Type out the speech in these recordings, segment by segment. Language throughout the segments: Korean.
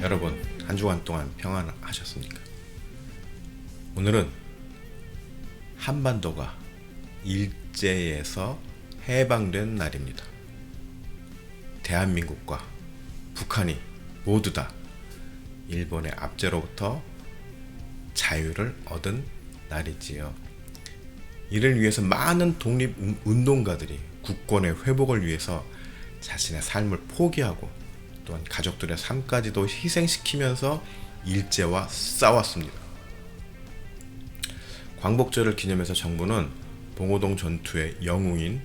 여러분, 한 주간 동안 평안하셨습니까? 오늘은 한반도가 일제에서 해방된 날입니다. 대한민국과 북한이 모두 다 일본의 압제로부터 자유를 얻은 날이지요. 이를 위해서 많은 독립운동가들이 국권의 회복을 위해서 자신의 삶을 포기하고 또한 가족들의 삶까지도 희생시키면서 일제와 싸웠습니다. 광복절을 기념해서 정부는 봉오동 전투의 영웅인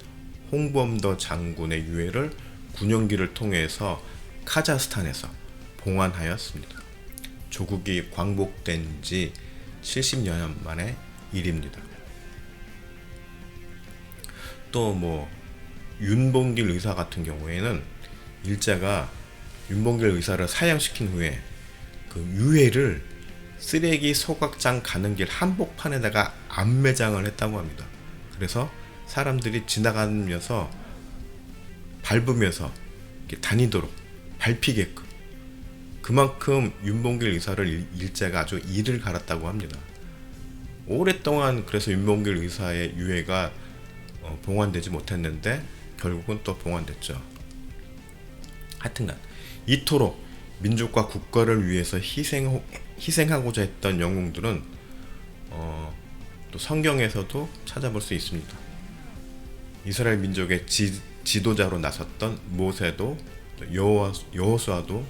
홍범도 장군의 유해를 군용기를 통해서 카자흐스탄에서 봉환하였습니다. 조국이 광복된 지 70여 년 만의 일입니다. 또 윤봉길 의사 같은 경우에는 일제가 윤봉길 의사를 사형시킨 후에 그 유해를 쓰레기 소각장 가는 길 한복판에다가 안매장을 했다고 합니다. 그래서 사람들이 지나가면서 밟으면서 다니도록 밟히게끔, 그만큼 윤봉길 의사를 일제가 아주 이를 갈았다고 합니다. 오랫동안 그래서 윤봉길 의사의 유해가 봉환되지 못했는데 결국은 또 봉환됐죠. 하여튼간 이토록 민족과 국가를 위해서 희생하고자 했던 영웅들은 또 성경에서도 찾아볼 수 있습니다. 이스라엘 민족의 지도자로 나섰던 모세도, 여호수아도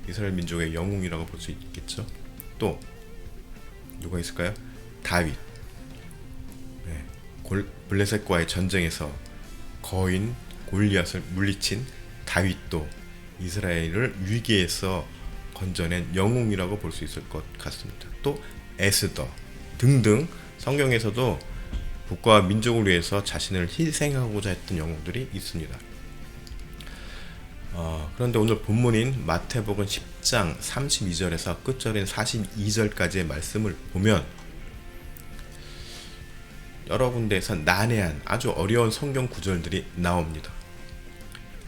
이스라엘 민족의 영웅이라고 볼 수 있겠죠. 또 누가 있을까요? 다윗. 블레셋과의 전쟁에서 거인 골리앗을 물리친 다윗도 이스라엘을 위기에서 건져낸 영웅이라고 볼 수 있을 것 같습니다. 또 에스더 등등 성경에서도 국가와 민족을 위해서 자신을 희생하고자 했던 영웅들이 있습니다. 그런데 오늘 본문인 마태복음 10장 32절에서 끝절인 42절까지의 말씀을 보면 여러 군데에서 난해한 아주 어려운 성경 구절들이 나옵니다.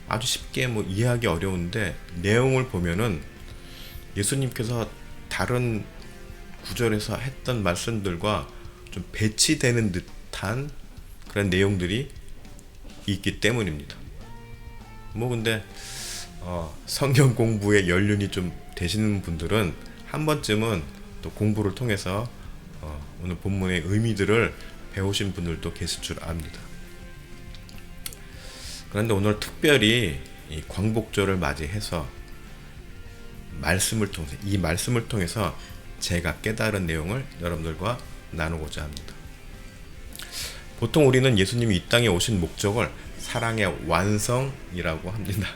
아주 쉽게 이해하기 어려운데 내용을 보면은 예수님께서 다른 구절에서 했던 말씀들과 좀 배치되는 듯한 그런 내용들이 있기 때문입니다. 근데 성경 공부에 연륜이 좀 되시는 분들은 한 번쯤은 또 공부를 통해서 오늘 본문의 의미들을 배우신 분들도 계실 줄 압니다. 그런데 오늘 특별히 이 광복절을 맞이해서 이 말씀을 통해서 제가 깨달은 내용을 여러분들과 나누고자 합니다. 보통 우리는 예수님이 이 땅에 오신 목적을 사랑의 완성이라고 합니다.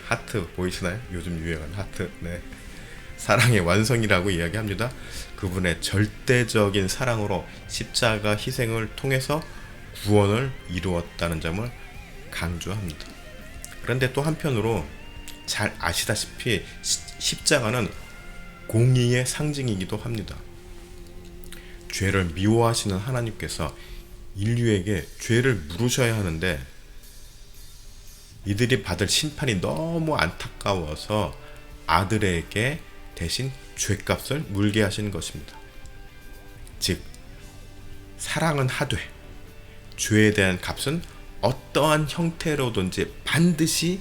하트 보이시나요? 요즘 유행하는 하트. 사랑의 완성이라고 이야기합니다. 그분의 절대적인 사랑으로 십자가 희생을 통해서 구원을 이루었다는 점을 강조합니다. 그런데 또 한편으로 잘 아시다시피 십자가는 공의의 상징이기도 합니다. 죄를 미워하시는 하나님께서 인류에게 죄를 물으셔야 하는데 이들이 받을 심판이 너무 안타까워서 아들에게 대신 죄값을 물게 하신 것입니다. 즉 사랑은 하되 죄에 대한 값은 어떠한 형태로든지 반드시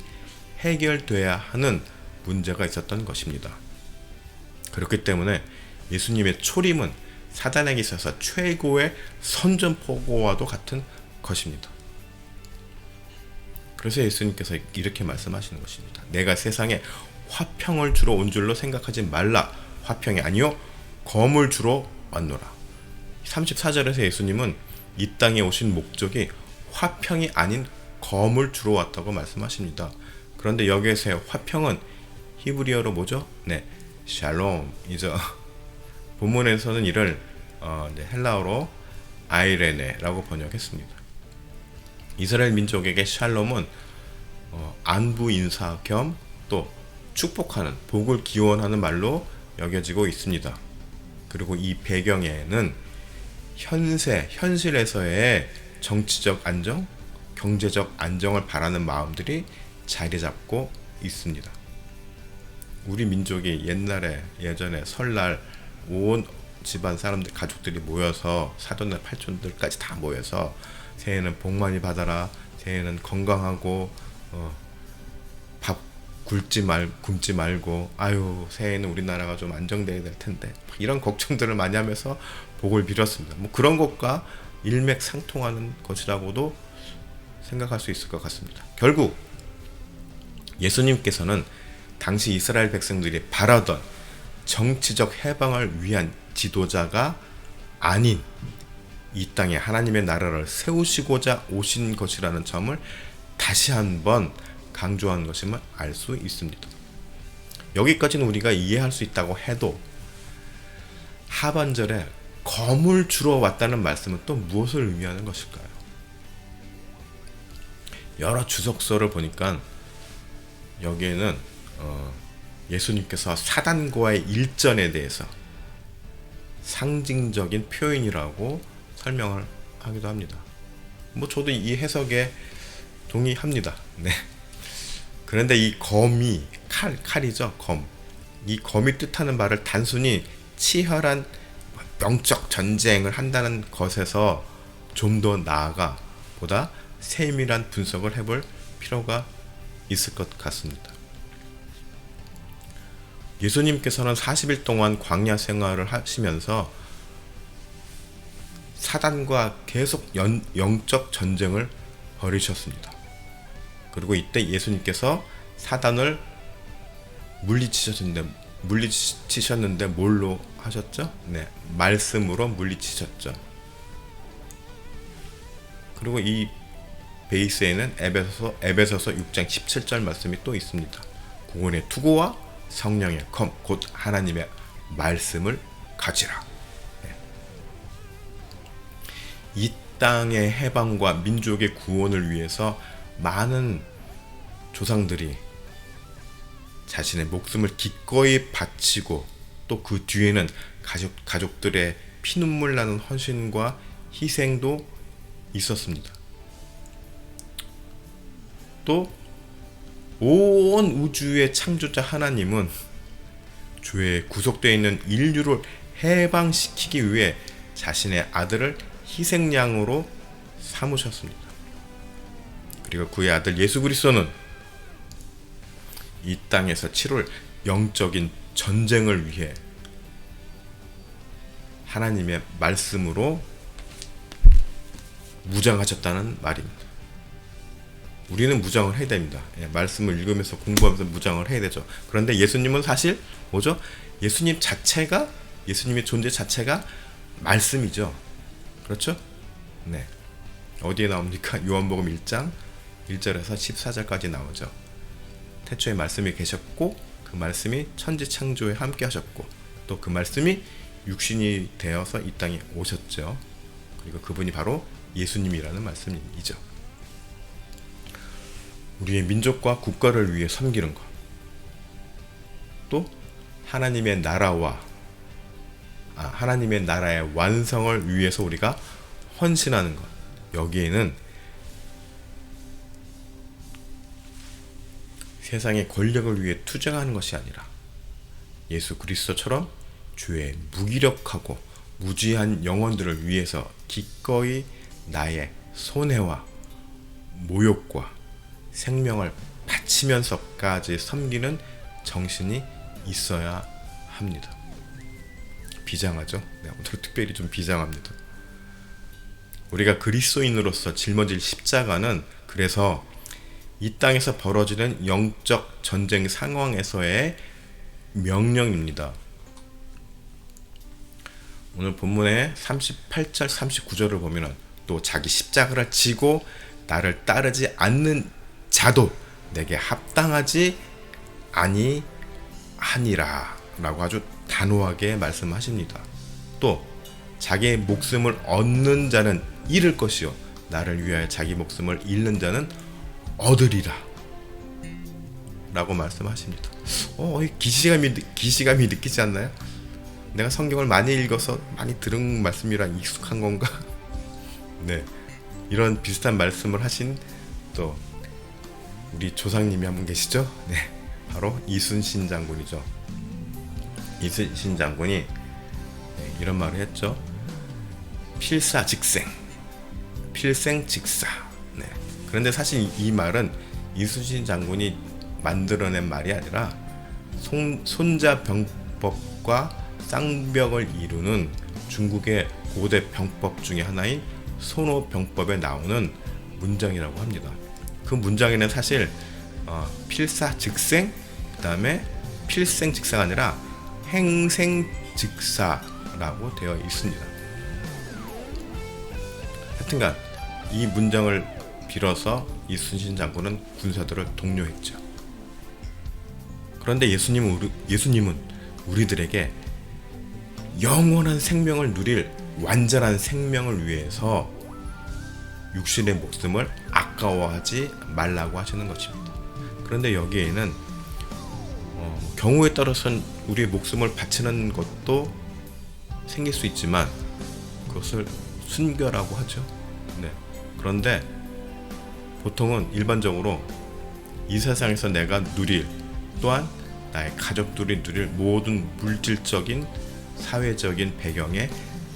해결돼야 하는 문제가 있었던 것입니다. 그렇기 때문에 예수님의 초림은 사단에게 있어서 최고의 선전포고와도 같은 것입니다. 그래서 예수님께서 이렇게 말씀하시는 것입니다. 내가 세상에 화평을 주러 온 줄로 생각하지 말라. 화평이 아니요 검을 주러 왔노라. 34절에서 예수님은 이 땅에 오신 목적이 화평이 아닌 검을 주러 왔다고 말씀하십니다. 그런데 여기에서의 화평은 히브리어로 뭐죠? 샬롬이죠. 본문에서는 이를 헬라어로 아이레네라고 번역했습니다. 이스라엘 민족에게 샬롬은 안부 인사 겸 또 축복하는, 복을 기원하는 말로 여겨지고 있습니다. 그리고 이 배경에는 현실에서의 정치적 안정, 경제적 안정을 바라는 마음들이 자리 잡고 있습니다. 우리 민족이 예전에 설날 온 집안 사람들 가족들이 모여서 사돈네 팔촌들까지 다 모여서 새해는 복 많이 받아라, 새해는 건강하고 밥 굶지 말고, 아유 새해는 우리나라가 좀 안정돼야 될 텐데, 이런 걱정들을 많이 하면서 복을 빌었습니다. 뭐 그런 것과 일맥상통하는 것이라고도 생각할 수 있을 것 같습니다. 결국 예수님께서는 당시 이스라엘 백성들이 바라던 정치적 해방을 위한 지도자가 아닌 이 땅에 하나님의 나라를 세우시고자 오신 것이라는 점을 다시 한번 강조한 것임을 알 수 있습니다. 여기까지는 우리가 이해할 수 있다고 해도 하반절에 검을 주러 왔다는 말씀은 또 무엇을 의미하는 것일까요? 여러 주석서를 보니까 여기에는 예수님께서 사단과의 일전에 대해서 상징적인 표현이라고 설명을 하기도 합니다. 뭐 저도 이 해석에 동의합니다. 네. 그런데 이 검이 칼이죠. 검. 이 검이 뜻하는 바를 단순히 치열한 영적 전쟁을 한다는 것에서 좀 더 나아가 보다 세밀한 분석을 해볼 필요가 있을 것 같습니다. 예수님께서는 40일 동안 광야 생활을 하시면서 사단과 계속 영적 전쟁을 벌이셨습니다. 그리고 이때 예수님께서 사단을 물리치셨는데 뭘로 하셨죠? 네, 말씀으로 물리치셨죠. 그리고 이 베이스에는 에베소서 6장 17절 말씀이 또 있습니다. 구원의 투구와 성령의 검, 곧 하나님의 말씀을 가지라. 네. 이 땅의 해방과 민족의 구원을 위해서 많은 조상들이 자신의 목숨을 기꺼이 바치고, 또 그 뒤에는 가족들의 피눈물 나는 헌신과 희생도 있었습니다. 또 온 우주의 창조자 하나님은 죄에 구속되어 있는 인류를 해방시키기 위해 자신의 아들을 희생양으로 삼으셨습니다. 그리고 그의 아들 예수 그리스도는 이 땅에서 치룰 영적인 전쟁을 위해 하나님의 말씀으로 무장하셨다는 말입니다. 우리는 무장을 해야 됩니다. 말씀을 읽으면서 공부하면서 무장을 해야 되죠. 그런데 예수님은 사실 뭐죠? 예수님의 존재 자체가 말씀이죠. 그렇죠? 네. 어디에 나옵니까? 요한복음 1장 1절에서 14절까지 나오죠. 태초에 말씀이 계셨고 그 말씀이 천지 창조에 함께 하셨고 또 그 말씀이 육신이 되어서 이 땅에 오셨죠. 그리고 그분이 바로 예수님이라는 말씀이죠. 우리의 민족과 국가를 위해 섬기는 것, 또 하나님의 나라의 완성을 위해서 우리가 헌신하는 것, 여기에는 세상의 권력을 위해 투쟁하는 것이 아니라 예수 그리스도처럼 죄에 무기력하고 무지한 영혼들을 위해서 기꺼이 나의 손해와 모욕과 생명을 바치면서까지 섬기는 정신이 있어야 합니다. 비장하죠? 네, 오늘 특별히 좀 비장합니다. 우리가 그리스도인으로서 짊어질 십자가는 그래서 이 땅에서 벌어지는 영적 전쟁 상황에서의 명령입니다. 오늘 본문의 38절 39절을 보면 또 자기 십자가를 지고 나를 따르지 않는 자도 내게 합당하지 아니하니라 라고 아주 단호하게 말씀하십니다. 또 자기의 목숨을 얻는 자는 잃을 것이요 나를 위하여 자기 목숨을 잃는 자는 얻으리라 라고 말씀하십니다. 기시감이 느끼지 않나요? 내가 성경을 많이 읽어서 많이 들은 말씀이라 익숙한 건가? 네, 이런 비슷한 말씀을 하신 또 우리 조상님이 한 분 계시죠? 네, 바로 이순신 장군이죠. 이순신 장군이 이런 말을 했죠. 필사직생, 필생직사. 네. 그런데 사실 이 말은 이순신 장군이 만들어낸 말이 아니라 손자병법과 쌍벽을 이루는 중국의 고대 병법 중에 하나인 손오병법에 나오는 문장이라고 합니다. 그 문장에는 사실 필사즉생, 그 다음에 필생직사가 아니라 행생직사라고 되어 있습니다. 하여튼간 이 문장을 빌어서 이순신 장군은 군사들을 독려했죠. 그런데 예수님은 우리들에게 영원한 생명을 누릴 완전한 생명을 위해서 육신의 목숨을 아까워하지 말라고 하시는 것입니다. 그런데 여기에는 경우에 따라서는 우리의 목숨을 바치는 것도 생길 수 있지만 그것을 순교라고 하죠. 네. 그런데 보통은 일반적으로 이 세상에서 내가 누릴, 또한 나의 가족들이 누릴 모든 물질적인 사회적인 배경에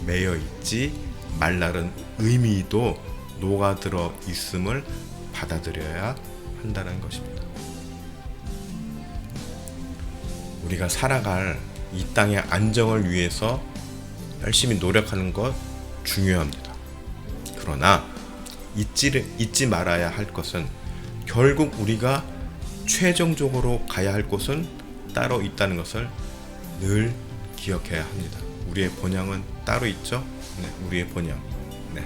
매여 있지 말라는 의미도 녹아들어 있음을 받아들여야 한다는 것입니다. 우리가 살아갈 이 땅의 안정을 위해서 열심히 노력하는 것 중요합니다. 그러나 잊지 말아야 할 것은 결국 우리가 최종적으로 가야 할 곳은 따로 있다는 것을 늘 기억해야 합니다. 우리의 본향은 따로 있죠? 네, 우리의 본향. 네.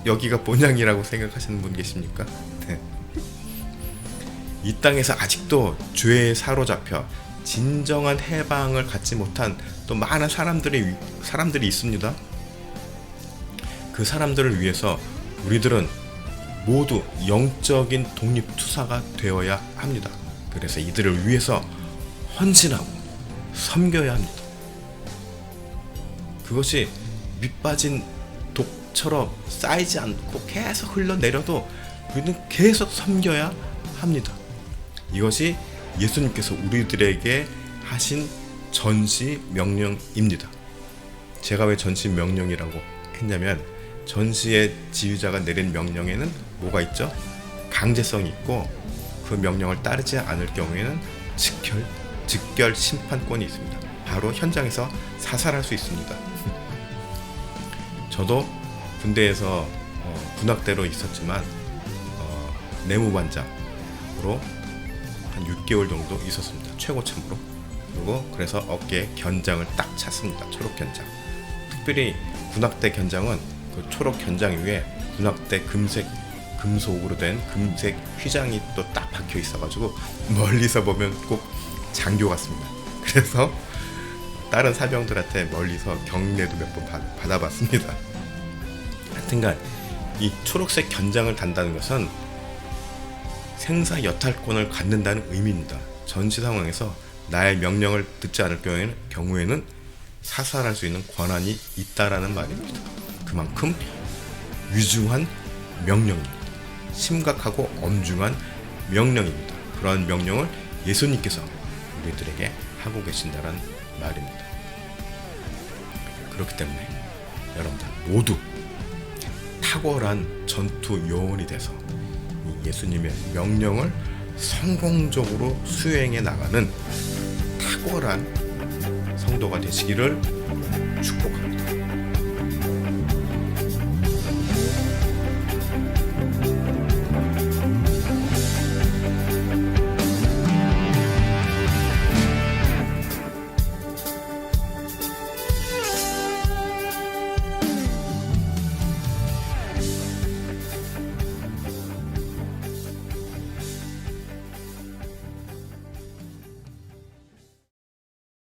여기가 본향이라고 생각하시는 분 계십니까? 네. 이 땅에서 아직도 죄에 사로잡혀 진정한 해방을 갖지 못한 또 많은 사람들이 있습니다. 그 사람들을 위해서 우리들은 모두 영적인 독립투사가 되어야 합니다. 그래서 이들을 위해서 헌신하고 섬겨야 합니다. 그것이 밑빠진 독처럼 쌓이지 않고 계속 흘러내려도 우리는 계속 섬겨야 합니다. 이것이 예수님께서 우리들에게 하신 전시 명령입니다. 제가 왜 전시 명령이라고 했냐면 전시의 지휘자가 내린 명령에는 뭐가 있죠? 강제성이 있고 그 명령을 따르지 않을 경우에는 즉결 심판권이 있습니다. 바로 현장에서 사살할 수 있습니다. 저도 군대에서 군악대로 있었지만 내무반장으로 한 6개월 정도 있었습니다. 최고참으로. 그리고 그래서 어깨에 견장을 딱 찼습니다. 초록 견장. 특별히 군악대 견장은 그 초록 견장 위에 군악대 금속으로 된 금색 휘장이 또 딱 박혀 있어가지고 멀리서 보면 꼭 장교 같습니다. 그래서 다른 사병들한테 멀리서 경례도 몇 번 받아봤습니다. 하여튼간 이 초록색 견장을 단다는 것은 생사여탈권을 갖는다는 의미입니다. 전시 상황에서 나의 명령을 듣지 않을 경우에는 사살할 수 있는 권한이 있다라는 말입니다. 그만큼 위중한 명령입니다. 심각하고 엄중한 명령입니다. 그러한 명령을 예수님께서 우리들에게 하고 계신다는 말입니다. 그렇기 때문에 여러분들 모두 탁월한 전투 요원이 돼서 이 예수님의 명령을 성공적으로 수행해 나가는 탁월한 성도가 되시기를 축복합니다.